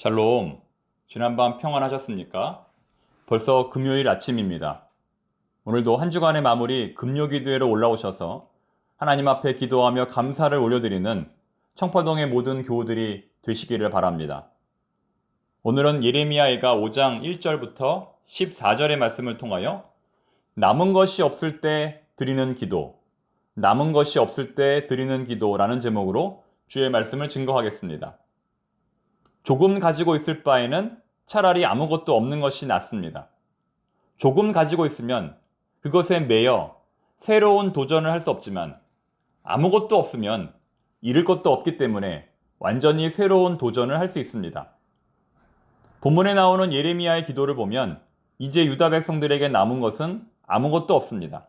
샬롬, 지난밤 평안하셨습니까? 벌써 금요일 아침입니다. 오늘도 한 주간의 마무리 금요기도회로 올라오셔서 하나님 앞에 기도하며 감사를 올려드리는 청파동의 모든 교우들이 되시기를 바랍니다. 오늘은 예레미야가 5장 1절부터 14절의 말씀을 통하여 남은 것이 없을 때 드리는 기도, 남은 것이 없을 때 드리는 기도라는 제목으로 주의 말씀을 증거하겠습니다. 조금 가지고 있을 바에는 차라리 아무것도 없는 것이 낫습니다. 조금 가지고 있으면 그것에 매여 새로운 도전을 할 수 없지만 아무것도 없으면 잃을 것도 없기 때문에 완전히 새로운 도전을 할 수 있습니다. 본문에 나오는 예레미야의 기도를 보면 이제 유다 백성들에게 남은 것은 아무것도 없습니다.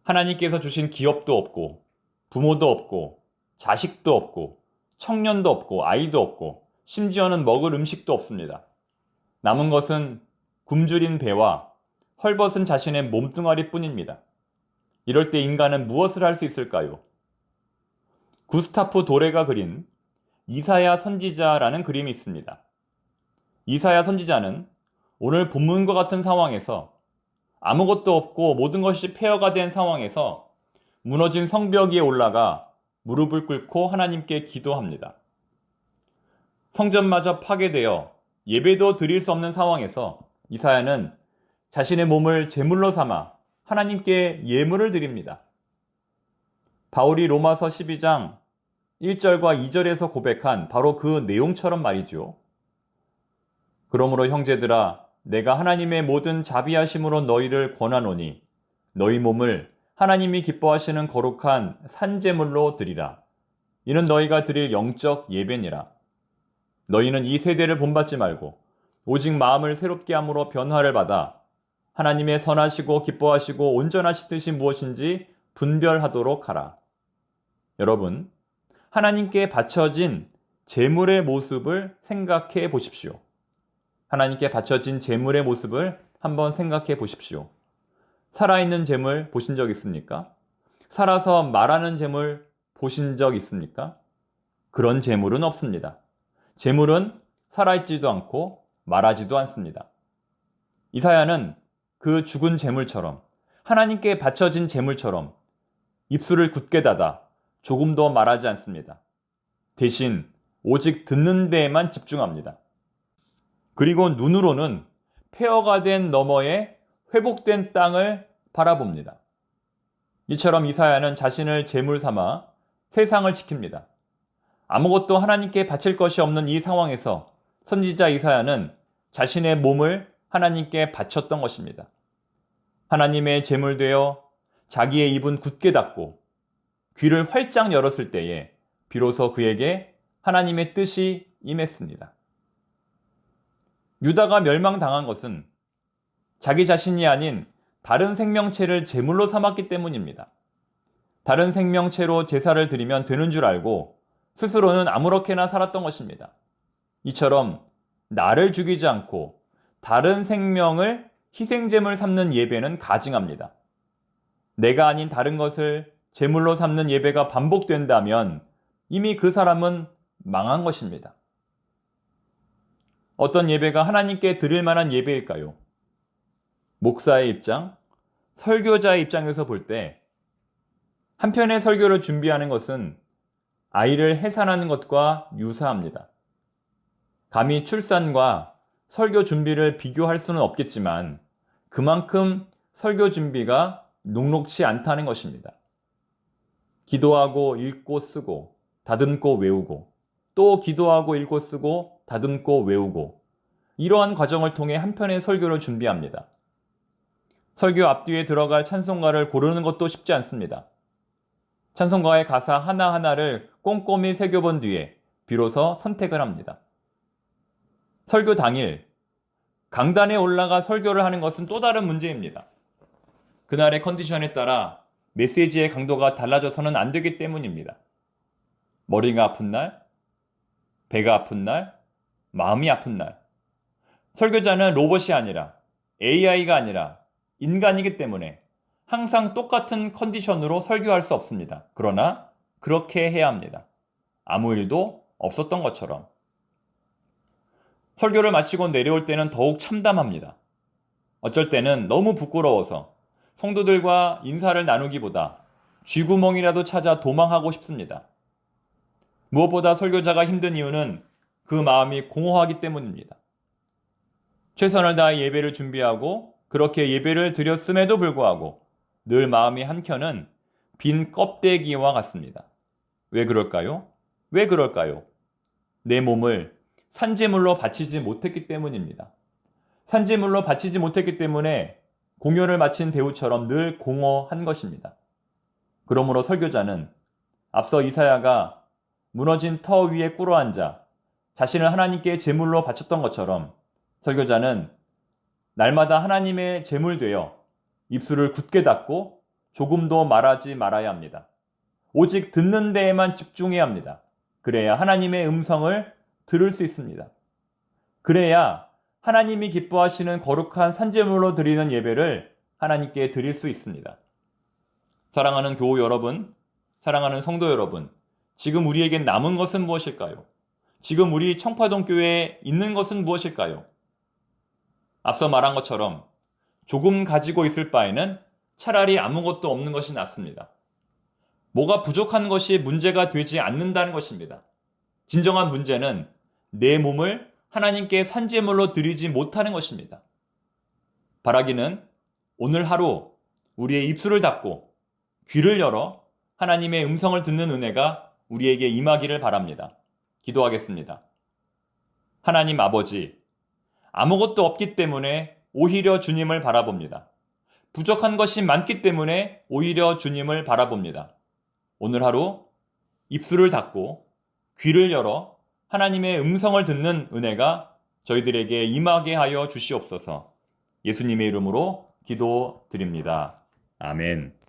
하나님께서 주신 기업도 없고 부모도 없고 자식도 없고 청년도 없고 아이도 없고 심지어는 먹을 음식도 없습니다. 남은 것은 굶주린 배와 헐벗은 자신의 몸뚱아리 뿐입니다. 이럴 때 인간은 무엇을 할 수 있을까요? 구스타프 도레가 그린 이사야 선지자라는 그림이 있습니다. 이사야 선지자는 오늘 본문과 같은 상황에서 아무것도 없고 모든 것이 폐허가 된 상황에서 무너진 성벽 위에 올라가 무릎을 꿇고 하나님께 기도합니다. 성전마저 파괴되어 예배도 드릴 수 없는 상황에서 이사야는 자신의 몸을 제물로 삼아 하나님께 예물을 드립니다. 바울이 로마서 12장 1절과 2절에서 고백한 바로 그 내용처럼 말이죠. 그러므로 형제들아, 내가 하나님의 모든 자비하심으로 너희를 권하노니 너희 몸을 하나님이 기뻐하시는 거룩한 산제물로 드리라. 이는 너희가 드릴 영적 예배니라. 너희는 이 세대를 본받지 말고 오직 마음을 새롭게 함으로 변화를 받아 하나님의 선하시고 기뻐하시고 온전하신 뜻이 무엇인지 분별하도록 하라. 여러분, 하나님께 바쳐진 제물의 모습을 생각해 보십시오. 하나님께 바쳐진 제물의 모습을 한번 생각해 보십시오. 살아있는 제물 보신 적 있습니까? 살아서 말하는 제물 보신 적 있습니까? 그런 제물은 없습니다. 제물은 살아있지도 않고 말하지도 않습니다. 이사야는 그 죽은 제물처럼 하나님께 바쳐진 제물처럼 입술을 굳게 닫아 조금 더 말하지 않습니다. 대신 오직 듣는 데에만 집중합니다. 그리고 눈으로는 폐허가 된 너머에 회복된 땅을 바라봅니다. 이처럼 이사야는 자신을 제물 삼아 세상을 지킵니다. 아무것도 하나님께 바칠 것이 없는 이 상황에서 선지자 이사야는 자신의 몸을 하나님께 바쳤던 것입니다. 하나님의 제물 되어 자기의 입은 굳게 닫고 귀를 활짝 열었을 때에 비로소 그에게 하나님의 뜻이 임했습니다. 유다가 멸망당한 것은 자기 자신이 아닌 다른 생명체를 제물로 삼았기 때문입니다. 다른 생명체로 제사를 드리면 되는 줄 알고 스스로는 아무렇게나 살았던 것입니다. 이처럼 나를 죽이지 않고 다른 생명을 희생제물 삼는 예배는 가증합니다. 내가 아닌 다른 것을 제물로 삼는 예배가 반복된다면 이미 그 사람은 망한 것입니다. 어떤 예배가 하나님께 드릴 만한 예배일까요? 목사의 입장, 설교자의 입장에서 볼 때 한편의 설교를 준비하는 것은 아이를 해산하는 것과 유사합니다. 감히 출산과 설교 준비를 비교할 수는 없겠지만 그만큼 설교 준비가 녹록치 않다는 것입니다. 기도하고 읽고 쓰고 다듬고 외우고 또 기도하고 읽고 쓰고 다듬고 외우고 이러한 과정을 통해 한편의 설교를 준비합니다. 설교 앞뒤에 들어갈 찬송가를 고르는 것도 쉽지 않습니다. 찬송가의 가사 하나하나를 꼼꼼히 새겨본 뒤에 비로소 선택을 합니다. 설교 당일 강단에 올라가 설교를 하는 것은 또 다른 문제입니다. 그날의 컨디션에 따라 메시지의 강도가 달라져서는 안 되기 때문입니다. 머리가 아픈 날, 배가 아픈 날, 마음이 아픈 날. 설교자는 로봇이 아니라 AI가 아니라 인간이기 때문에 항상 똑같은 컨디션으로 설교할 수 없습니다. 그러나 그렇게 해야 합니다. 아무 일도 없었던 것처럼. 설교를 마치고 내려올 때는 더욱 참담합니다. 어쩔 때는 너무 부끄러워서 성도들과 인사를 나누기보다 쥐구멍이라도 찾아 도망하고 싶습니다. 무엇보다 설교자가 힘든 이유는 그 마음이 공허하기 때문입니다. 최선을 다해 예배를 준비하고 그렇게 예배를 드렸음에도 불구하고 늘 마음이 한켠은 빈 껍데기와 같습니다. 왜 그럴까요? 왜 그럴까요? 내 몸을 산재물로 바치지 못했기 때문입니다. 산재물로 바치지 못했기 때문에 공연을 마친 배우처럼 늘 공허한 것입니다. 그러므로 설교자는 앞서 이사야가 무너진 터 위에 꿇어앉아 자신을 하나님께 제물로 바쳤던 것처럼 설교자는 날마다 하나님의 제물 되어 입술을 굳게 닫고 조금도 말하지 말아야 합니다. 오직 듣는 데에만 집중해야 합니다. 그래야 하나님의 음성을 들을 수 있습니다. 그래야 하나님이 기뻐하시는 거룩한 산제물로 드리는 예배를 하나님께 드릴 수 있습니다. 사랑하는 교우 여러분, 사랑하는 성도 여러분, 지금 우리에겐 남은 것은 무엇일까요? 지금 우리 청파동 교회에 있는 것은 무엇일까요? 앞서 말한 것처럼 조금 가지고 있을 바에는 차라리 아무것도 없는 것이 낫습니다. 뭐가 부족한 것이 문제가 되지 않는다는 것입니다. 진정한 문제는 내 몸을 하나님께 산제물로 드리지 못하는 것입니다. 바라기는 오늘 하루 우리의 입술을 닫고 귀를 열어 하나님의 음성을 듣는 은혜가 우리에게 임하기를 바랍니다. 기도하겠습니다. 하나님 아버지, 아무것도 없기 때문에 오히려 주님을 바라봅니다. 부족한 것이 많기 때문에 오히려 주님을 바라봅니다. 오늘 하루 입술을 닫고 귀를 열어 하나님의 음성을 듣는 은혜가 저희들에게 임하게 하여 주시옵소서. 예수님의 이름으로 기도드립니다. 아멘.